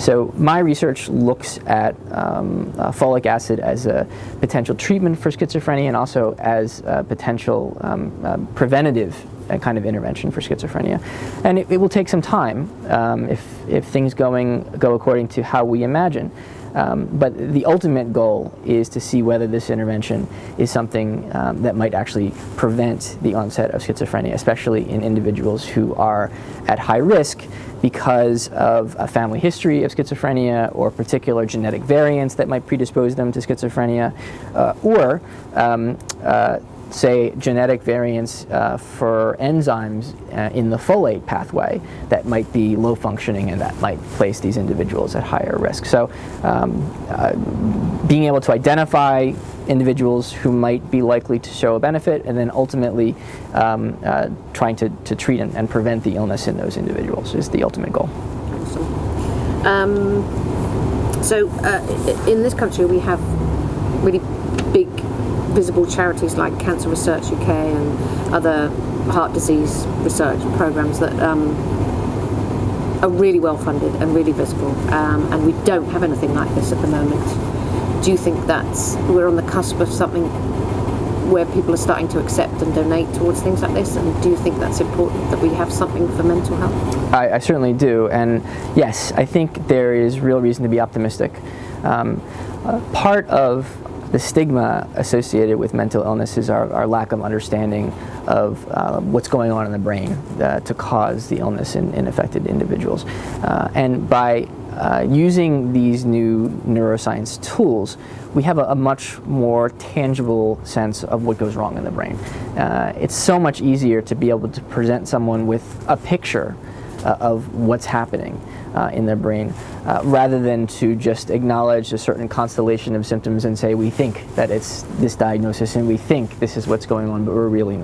So my research looks at folic acid as a potential treatment for schizophrenia and also as a potential preventative kind of intervention for schizophrenia. And it will take some time if things go according to how we imagine. But the ultimate goal is to see whether this intervention is something that might actually prevent the onset of schizophrenia, especially in individuals who are at high risk because of a family history of schizophrenia or particular genetic variants that might predispose them to schizophrenia, or say genetic variants for enzymes in the folate pathway that might be low functioning and that might place these individuals at higher risk. So being able to identify individuals who might be likely to show a benefit and then ultimately trying to treat and prevent the illness in those individuals is the ultimate goal. So in this country we have really big visible charities like Cancer Research UK and other heart disease research programs that are really well funded and really visible, and we don't have anything like this at the moment. Do you think we're on the cusp of something where people are starting to accept and donate towards things like this, and do you think that's important that we have something for mental health? I certainly do, and yes, I think there is real reason to be optimistic. Part of the stigma associated with mental illness is our lack of understanding of what's going on in the brain to cause the illness in affected individuals. And by using these new neuroscience tools, we have a much more tangible sense of what goes wrong in the brain. It's so much easier to be able to present someone with a picture of what's happening in their brain, rather than to just acknowledge a certain constellation of symptoms and say we think that it's this diagnosis and we think this is what's going on, but we're really not.